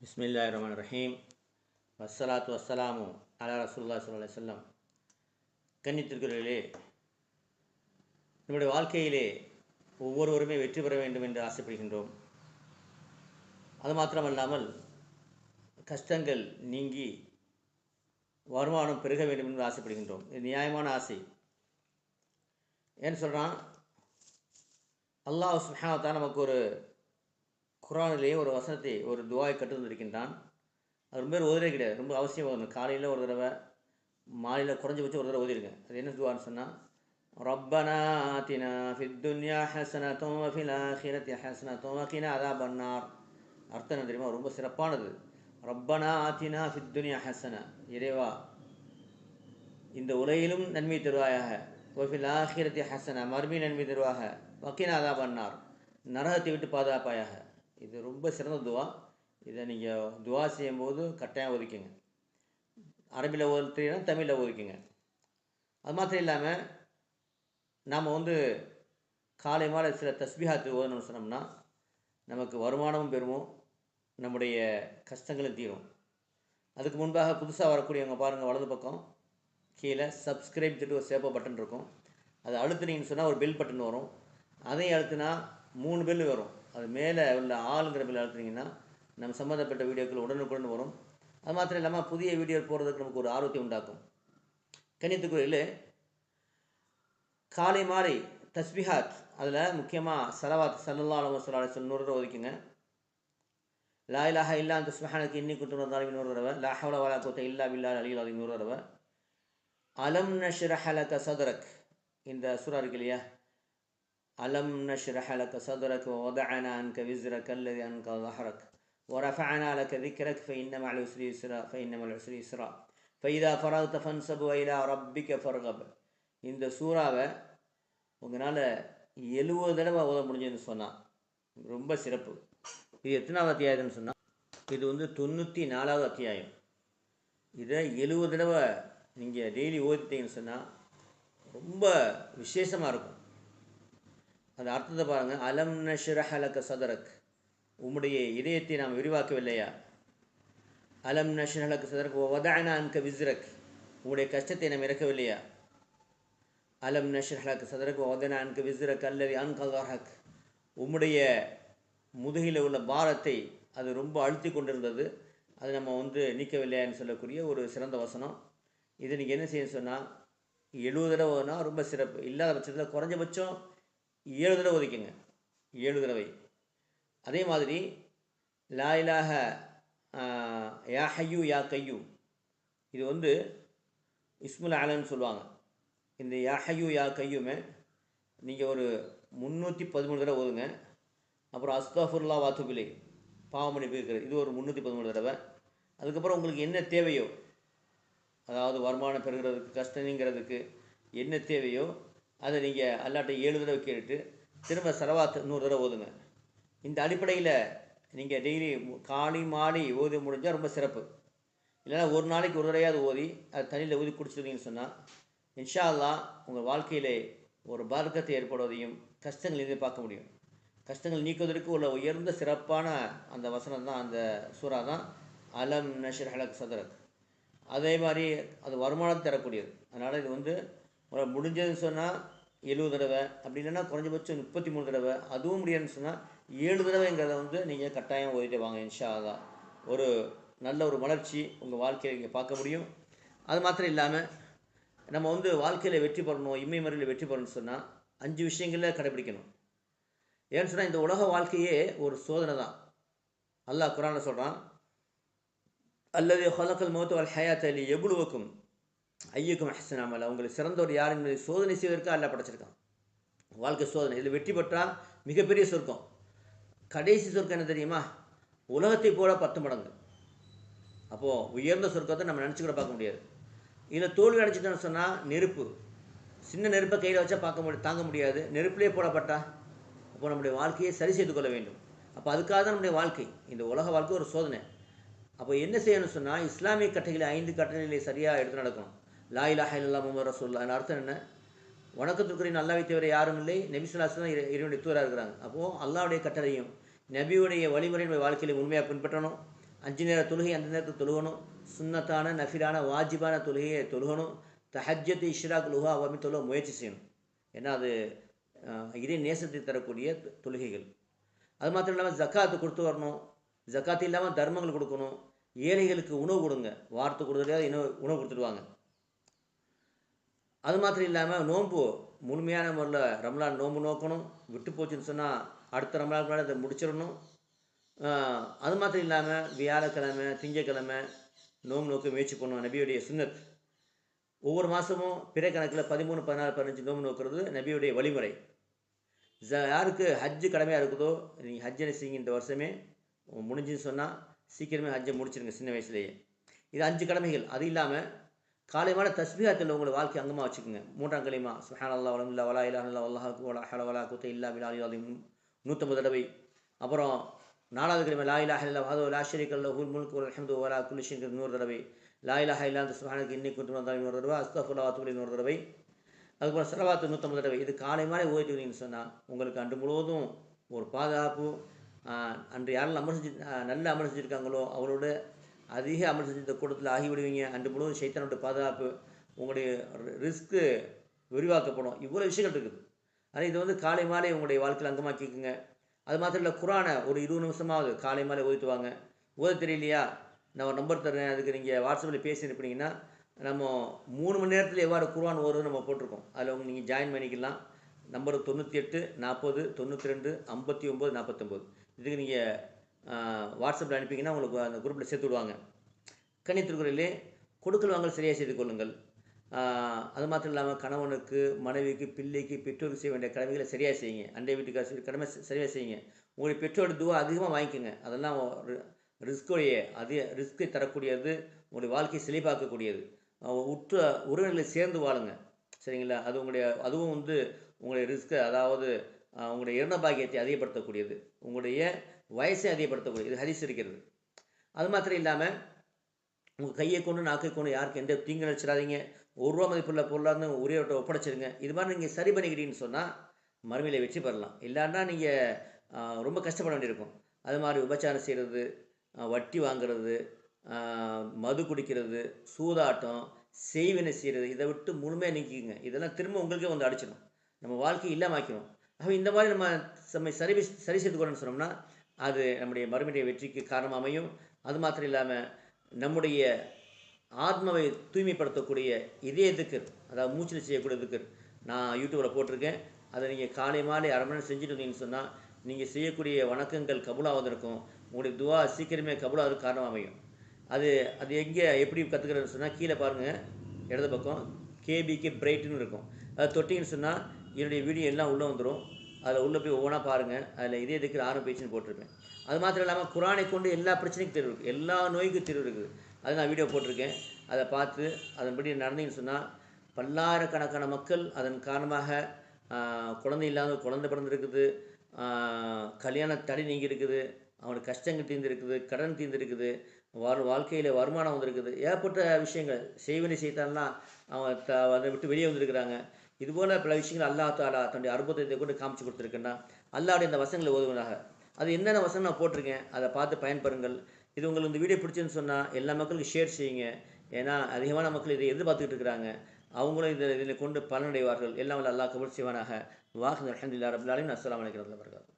பிஸ்மில்லாஹிர்ரஹ்மானிர்ரஹீம். வஸ்ஸலாத்து வஸ்ஸலாமு அலா ரசூலுல்லாஹி ஸல்லல்லாஹு அலைஹி வஸல்லம். கண்ணியத்திற்குரியவர்களே, நம்முடைய வாழ்க்கையிலே ஒவ்வொருவருமே வெற்றி பெற வேண்டும் என்று ஆசைப்படுகின்றோம். அது மாத்திரமல்லாமல் கஷ்டங்கள் நீங்கி வருமானம் பெருக வேண்டும் என்று ஆசைப்படுகின்றோம். இது நியாயமான ஆசை. ஏன்னு சொல்கிறான், அல்லாஹ் சுப்ஹானஹு வ தஆலா நமக்கு ஒரு குர்ஆனிலே ஒரு வசனத்தை, ஒரு துஆவை கற்றுத் தந்திருக்கின்றான். அது ரொம்ப பேர் ஓதுறதே கிடையாது. ரொம்ப அவசியம் ஓதணும். காலையில் ஒரு தடவை, மாலையில் குறைஞ்சபட்சம் ஒரு தடவை ஓதிருங்க. அது என்ன துஆன்னு சொன்னால், ரப்பனா ஆத்தினா ஃபித் துன்யா ஹஸனத்தும் வ ஃபில் ஆখিরাতি ஹஸனத்தும் வ கினா அஸாபன்னார். அர்த்தம் என்ன தெரியுமா? ரொம்ப சிறப்பானது. ரப்பனா ஆத்தினா ஃபித் துன்யா ஹஸனா, இறைவா இந்த உலகிலும் நன்மை தருவாயாக, வ ஃபில் ஆখিরাতি ஹஸனா, மறுமை நன்மை தருவாக, வ கினா அஸாபன்னார், நரகத்தை விட்டு பாதுகாப்பாயாக. இது ரொம்ப சிறந்த துவா. இதை நீங்கள் துவா செய்யும்போது கட்டாயம் ஒதுக்குங்க. அரபியில் ஓதுறீங்கன்னா தமிழில் ஒதுக்குங்க. அது மாத்திரம் இல்லாமல் நாம் காலை மாலை சில தஸ்பீஹாத்து ஓதணும்னு சொன்னோம்னா நமக்கு வருமானமும் பெறுவோம், நம்முடைய கஷ்டங்களும் தீரும். அதுக்கு முன்பாக புதுசாக வரக்கூடியவங்க பாருங்கள், வலது பக்கம் கீழே சப்ஸ்கிரைப் ஒரு சேப்ப பட்டன் இருக்கும். அதை அழுத்துனீங்கன்னு சொன்னால் ஒரு பெல் பட்டன் வரும். அதையும் அழுத்தினா 3 பெல் வரும். அது மேலே உள்ள ஆளுங்கிற பெல் அழுத்துனீங்கன்னா நம்ம சம்மந்தப்பட்ட வீடியோக்கள் உடனுக்குடன் வரும். அது மாத்திரம் இல்லாமல் புதிய வீடியோ போடுறதுக்கு நமக்கு ஒரு ஆர்வத்தை உண்டாக்கும். கண்ணியத்துக்குரியவர்களே, காலை மாலை தஸ்பீஹாத், அதில் முக்கியமாக ஸலவாத் ஸல்லல்லாஹு அலைஹி வஸல்லம் 100 தடவை ஒதுக்குங்க. லா இலாஹா இல்லா அன்த சுப்ஹானக இன்னி குன்து மினல் ஸாலிமீன் 100 தடவை. லா ஹவ்ல வலா குவத்த இல்லா பில்லாஹில் அலிய்யில் அஸீம் 100 தடவை. அலம் நஷ்ரஹ லக சத்ரக், இந்த சூரா இருக்கு இல்லையா, அலம் நஷ்ரஹ லக சத்ரக் வ வதஅனா அன்க விஸ்ரக அல்லதி அன்கத ஸஹரக் வ ரஃபஅனா லக திக்ரக் ஃபஇன்ன மஅல் உஸ்ரி யுஸ்ரா ஃபஇன்ன மஅல் உஸ்ரி யுஸ்ரா ஃபஇதா ஃபரக்த ஃபன்ஸப் வ இலா ரப்பிக ஃபர்கப். இந்த சூறாவை உங்களால் 70 தடவை ஓத முடிஞ்சதுன்னு சொன்னால் ரொம்ப சிறப்பு. இது எத்தனாவது அத்தியாயம்னு சொன்னால் இது 94வது அத்தியாயம். இதை 70 தடவை நீங்கள் டெய்லி ஓதிட்டீங்கன்னு சொன்னால் ரொம்ப விசேஷமாக இருக்கும். அந்த அர்த்தத்தை பாருங்கள். அலம் நஷ்ரஹ லக சத்ரக், உம்முடைய இதயத்தை நாம் விரிவாக்கவில்லையா? அலம் நஷ்ரஹ லக சத்ரக் வ வதஅனா அன்க விஸ்ரக், உம்முடைய கஷ்டத்தை நாம் இறக்கவில்லையா? அலம் நஷ்ரஹ லக சத்ரக் வ வதஅனா அன்க விஸ்ரக் அல்லதி அன்கத ஸஹரக், உம்முடைய முதுகில் உள்ள பாரத்தை அது ரொம்ப அழுத்தி கொண்டிருந்தது, அது நம்ம நீக்கவில்லையான்னு சொல்லக்கூடிய ஒரு சிறந்த வசனம். இது நீங்கள் என்ன செய்யணும்னு சொன்னால் 70 தடவைனா ரொம்ப சிறப்பு. இல்லாத பட்சத்தில் குறைஞ்சபட்சம் 7 தடவை ஒதுக்குங்க. 7 தடவை. அதே மாதிரி லா இலாஹ யா ஹய்யூ யா கையூம், இது இஸ்முல் ஆலம்னு சொல்லுவாங்க. இந்த யா ஹய்யூ யா கையூமை நீங்கள் ஒரு 313 தடவை ஓதுங்க. அப்புறம் அஸ்தஃபிருல்லாஹ் வ அத்தூபு இலைஹ், பாவமன்னிப்பு இருக்கிறது, இது ஒரு 313 தடவை. அதுக்கப்புறம் உங்களுக்கு என்ன தேவையோ, அதாவது வருமானம் பெறுகிறதுக்கு, கஷ்டம் நீங்கிறதுக்கு என்ன தேவையோ அதை நீங்கள் அல்லாட்ட 7 தடவை கேட்டுட்டு திரும்ப ஸலவாத் 100 தடவை ஓதுங்க. இந்த அடிப்படையில் நீங்கள் டெய்லி காலை மாலை ஓதி முடிஞ்சால் ரொம்ப சிறப்பு. இல்லைனா ஒரு நாளைக்கு ஒரு தடவையாவது ஓதி அது தண்ணியில் ஊதி குடிச்சிருந்தீங்கன்னு சொன்னால் இன்ஷா அல்லாஹ் உங்கள் வாழ்க்கையிலே ஒரு பரக்கத்தை ஏற்படுவதையும் கஷ்டங்கள் எதிர்பார்க்க முடியும். கஷ்டங்கள் நீக்குவதற்கு உள்ள உயர்ந்த சிறப்பான அந்த வசனம் தான், அந்த சூறா தான் அலம் நஷ்ரஹ லக சத்ரக். அதே மாதிரி அது வருமானத்தை தரக்கூடியது. அதனால் இது முடிஞ்சதுன்னு சொன்னால் 70 தடவை, அப்படி இல்லைன்னா குறைஞ்சபட்சம் 33 தடவை, அதுவும் முடியாதுன்னு சொன்னால் 7 தடவைங்கிறத நீங்கள் கட்டாயம் ஓதிட்டு வாங்க. இன்ஷா அல்லாஹ் ஒரு நல்ல ஒரு வளர்ச்சி உங்கள் வாழ்க்கையை இங்கே பார்க்க முடியும். அது மாத்திரம் இல்லாமல் நம்ம வாழ்க்கையில் வெற்றி பெறணும், இம்மை மறையில் வெற்றி பெறணும்னு சொன்னால் 5 விஷயங்களில் கடைபிடிக்கணும். ஏன்னு சொன்னால் இந்த உலக வாழ்க்கையே ஒரு சோதனை தான். அல்லாஹ் குர்ஆனில் சொல்கிறான், அல்லது ஹலக்கல் மௌத்த வல் ஹயாத்த லியப்லுவக்கும் ஐயுக்கும் அஹ்ஸனு அமலா, உங்களுக்கு சிறந்தவர் யார் என்பதை சோதனை செய்வதற்கு அல்லாஹ் படைச்சிருக்கான். வாழ்க்கை சோதனை. இதில் வெற்றி பெற்றால் மிகப்பெரிய சொர்க்கம். கடைசி சொர்க்கம் என்ன தெரியுமா? உலகத்தை போல 10 மடங்கு. அப்போது உயர்ந்த சொர்க்கத்தை நம்ம நினச்சி கூட பார்க்க முடியாது. இதில் தோல்வி அடைச்சிட்டோன்னு சொன்னால் நெருப்பு, சின்ன நெருப்பை கையில் வச்சா தாங்க முடியாது. நெருப்பிலே போடப்பட்டா அப்போ நம்முடைய வாழ்க்கையை சரி செய்து கொள்ள வேண்டும். அப்போ அதுக்காக தான் நம்முடைய வாழ்க்கை, இந்த உலக வாழ்க்கை ஒரு சோதனை. அப்போ என்ன செய்யணும்னு சொன்னால் இஸ்லாமிய கட்டளைகளை 5 கட்டளைகளை சரியாக எடுத்து நடக்கணும். லா இலாஹா இல்லல்லாஹ் முஹம்மது ரசூலுல்லாஹ், அதன் அர்த்தம் என்ன? வணக்கத்துக்குரிய அல்லாஹ்வை தவிர யாரும் இல்லை, நபி ஸல்லல்லாஹு அலைஹி வஸல்லம் இறைவனுடைய தூதராக இருக்கிறாங்க. அப்போது அல்லாஹ்வுடைய கட்டளையும் நபியுடைய வழிமுறை வாழ்க்கையில உண்மையாக பின்பற்றணும். 5 நேர தொழுகை அந்த நேரத்தில் தொழுகணும். சுன்னத்தான நஃபிலான வாஜிபான தொழுகையை தொழுகணும். தஹஜ்ஜத் இஷ்ராக் லுஹா அவ்வளவு தொழுக முயற்சி செய்யணும். ஏன்னா அது இறை நேசத்தை தரக்கூடிய தொழுகைகள். அது மாத்திரம் இல்லாமல் ஜக்காத்து கொடுத்து வரணும். ஜக்காத்து இல்லாமல் தர்மங்கள் கொடுக்கணும். ஏழைகளுக்கு உணவு கொடுங்க. வார்த்தை கொடுத்துட்டு இன்னும் உணவு கொடுத்துடுவாங்க. அது மாத்திரம் இல்லாமல் நோன்பு முழுமையான முறையில் ரம்லான் நோன்பு நோக்கணும். விட்டு போச்சுன்னு சொன்னால் அடுத்த ரம்லான் அதை முடிச்சிடணும். அது மாத்திரம் இல்லாமல் வியாழக்கிழமை திங்கக்கிழமை நோன்பு நோக்க முயற்சி பண்ணணும். நபியுடைய சுன்னத். ஒவ்வொரு மாதமும் பிற கணக்கில் 13, 14, 15 நோன்பு நோக்கிறது நபியுடைய வழிமுறை. யாருக்கு ஹஜ்ஜு கடமையாக இருக்குதோ நீங்கள் ஹஜ்ஜை செய்யுங்க. இந்த வருஷமே முடிஞ்சுன்னு சொன்னால் சீக்கிரமே ஹஜ்ஜை முடிச்சிருங்க சின்ன வயசுலேயே. இது 5 கடமைகள். அது இல்லாமல் காலைமான தஸ்பீஹாத்தில் உங்களை வாழ்க்கை அங்கமாக வச்சுக்கோங்க. 3ஆம் கலிமா சுப்ஹானல்லாஹ் வல்ஹம்துலில்லாஹ் வலா இலாஹா இல்லல்லாஹ் வல்லாஹு அக்பர் வலா ஹவ்ல வலா குவத்த இல்லா பில்லாஹில் அலீம் 150 தடவை. அப்புறம் 4வது கலிமா லா இலாஹா இல்லல்லாஹ் வஹ்தஹு லா ஷரீக லஹு லஹுல் முல்கு வல் ஹம்து வலா குல்லி ஷைஇன் 100 தடவை. லா இலாஹா இல்லா அன்த சுப்ஹானக இன்னி குன்து மினல் ஸாலிமீன் 100 தடவை. அஸ்தக்ஃபிருல்லாஹ் வ அத்தூபு இலைஹி 100 தடவை. அதுக்கப்புறம் ஸலவாத்து 150 தடவை. இது காலை மாலை ஓதிட்டீங்கன்னு சொன்னால் உங்களுக்கு அன்று முழுவதும் ஒரு பாதுகாப்பு. அன்று யாரெல்லாம் நல்ல அமல் செஞ்சுருக்காங்களோ அவங்களோட அதிக அமல் செஞ்ச கூட்டத்தில் ஆகிவிடுவீங்க. அன்று முழுவதும் ஷைத்தானுடைய பாதுகாப்பு. உங்களுடைய ரிஸ்க்கு விரிவாக்கப்படும். இவ்வளோ விஷயங்கள் இருக்குது. ஆனால் இது காலை மாலை உங்களுடைய வாழ்க்கையில் அங்கமாக்கிக்குங்க. அது மாத்திரம் இல்லை, குரானை ஒரு 20 நிமிஷமாவது காலை மாலை ஓதிட்டு வாங்க. ஓத தெரியலையா, நான் ஒரு நம்பர் தர்றேன், அதுக்கு நீங்கள் வாட்ஸ்அப்பில் பேசி அனுப்புனீங்கன்னா நம்ம 3 மணி நேரத்தில் எவ்வாறு குர்ஆன் ஓதுன்னு நம்ம போட்டிருக்கோம். அதில் நீங்கள் ஜாயின் பண்ணிக்கலாம். நம்பர் 98 40 92 59 49. இதுக்கு நீங்கள் வாட்ஸ்அப்பில் அனுப்பிங்கன்னா உங்களுக்கு அந்த குரூப்பில் சேர்த்து விடுவாங்க. கன்னித்திருக்குறளிலே கொடுக்கல் வாங்கல் சரியாக செய்து கொள்ளுங்கள். அது மாத்திரம் இல்லாமல் கணவனுக்கு மனைவிக்கு பிள்ளைக்கு பெற்றோருக்கு செய்ய வேண்டிய கடமைகளை சரியாக செய்யுங்க. அண்டை வீட்டுக்கார கடமை சரியாக செய்யுங்க. உங்களுடைய பெற்றோட துவா அதிகமாக வாங்கிக்கோங்க. அதெல்லாம் ரிஸ்க்கை தரக்கூடியது, உங்களுடைய வாழ்க்கையை செழிப்பாக்கக்கூடியது. உற்ற உறவினர்களை சேர்ந்து வாழுங்க. சரிங்களா? அதுவும் உங்களுடைய ரிஸ்க்கை, அதாவது உங்களுடைய இறந்த பாக்கியத்தை அதிகப்படுத்தக்கூடியது, உங்களுடைய வயசை அதிகப்படுத்தக்கூடியது. இது ஹதீஸ் இருக்கிறது. அது மாத்திரம் இல்லாமல் உங்கள் கையை கொண்டு நாக்கை கொண்டு யாருக்கு எந்த தீங்கு நினைச்சிடாதீங்க. ₹1 மதிப்புள்ள பொருளாக ஒரே ஒப்படைச்சிருங்க. இது மாதிரி நீங்கள் சரி பண்ணிக்கிட்டீங்கன்னு சொன்னால் மறுமையில் வெற்றி பெறலாம். இல்லைன்னா நீங்கள் ரொம்ப கஷ்டப்பட வேண்டியிருக்கும். அது மாதிரி விபச்சாரம் செய்கிறது, வட்டி வாங்கிறது, மது குடிக்கிறது, சூதாட்டம், செய்வினை செய்கிறது, இதை விட்டு முழுமையாக நீக்கிங்க. இதெல்லாம் திரும்ப உங்களுக்கே அடிச்சிடும். நம்ம வாழ்க்கையை இல்லாமாக்கணும். ஆக இந்த மாதிரி நம்ம சரி செய்துக்கணும்னு சொன்னோம்னா அது நம்முடைய மறுமையுடைய வெற்றிக்கு காரணம் அமையும். அது மாத்திரம் இல்லாமல் நம்முடைய ஆத்மாவை தூய்மைப்படுத்தக்கூடிய இதய திக்ர், அதாவது மூச்சில் செய்யக்கூடிய திக்ர் நான் யூடியூப்பில் போட்டிருக்கேன். அதை நீங்கள் காலை மாலை அரை மணி நேரம் செஞ்சுட்டு இருந்தீங்கன்னு சொன்னால் நீங்கள் செய்யக்கூடிய வணக்கங்கள் கபூலாவதற்கும் உங்களுடைய துவா சீக்கிரமே கபூலாவதற்கு காரணம் அமையும். அது எப்படி கற்றுக்கிறதுன்னு சொன்னால் கீழே பாருங்கள், இடது பக்கம் கேபிகே பிரைட்டுன்னு இருக்கும். அதை தொட்டிங்கன்னு சொன்னால் என்னுடைய வீடியோ எல்லாம் உள்ளே வந்துடும். அதில் உள்ளே போய் ஒவ்வொன்றா பாருங்கள். அதில் இதே திக்ர் 6 பேஜ்னு போட்டிருப்பேன். அது மாத்திரம் இல்லாமல் குரானை கொண்டு எல்லா பிரச்சனைக்கும் தீர்வு இருக்குது, எல்லா நோய்க்கும் தீர்வு இருக்குது. அது நான் வீடியோ போட்டிருக்கேன். அதை பார்த்து அதன்படி நடந்தீங்கன்னு சொன்னால் பல்லாயிரக்கணக்கான மக்கள் அதன் காரணமாக குழந்தை இல்லாத குழந்தை பிறந்திருக்குது, கல்யாண தடை நீங்கி இருக்குது, அவனுக்கு கஷ்டங்கள் தீர்ந்துருக்குது, கடன் தீர்ந்துருக்குது, வாழ்க்கையில் வருமானம் வந்திருக்குது, ஏற்பட்ட விஷயங்கள் செய்வனை செய்தாலாம் அதை விட்டு வெளியே வந்திருக்கிறாங்க. இதுபோல் பல விஷயங்கள் அல்லாஹ் தஆலா தன்னுடைய அற்புதத்தை கொண்டு காமிச்சு கொடுத்துருக்கேன்னா அல்லாஹ்வுடைய இந்த வசனங்களை ஓதுவதாக. அது என்னென்ன வசனம் நான் போட்டிருக்கேன், அதை பார்த்து பயன்பெறுங்கள். இது உங்களுக்கு இந்த வீடியோ பிடிச்சுன்னு சொன்னால் எல்லா மக்களுக்கும் ஷேர் செய்யுங்க. ஏன்னா அதிகமான மக்கள் இதை எதிர்பார்த்துக்கிட்டு இருக்கிறாங்க. அவங்களும் இதில் கொண்டு பலனடைவார்கள். எல்லாம் அல்லாஹ் கபூல் செய்வானாக. வாஹ் அல்ஹம்துலில்லாஹி ரப்பில் ஆலமீன். அஸ்ஸலாமு அலைக்கும் வரஹ்மத்துல்லாஹி வபரகாத்துஹு.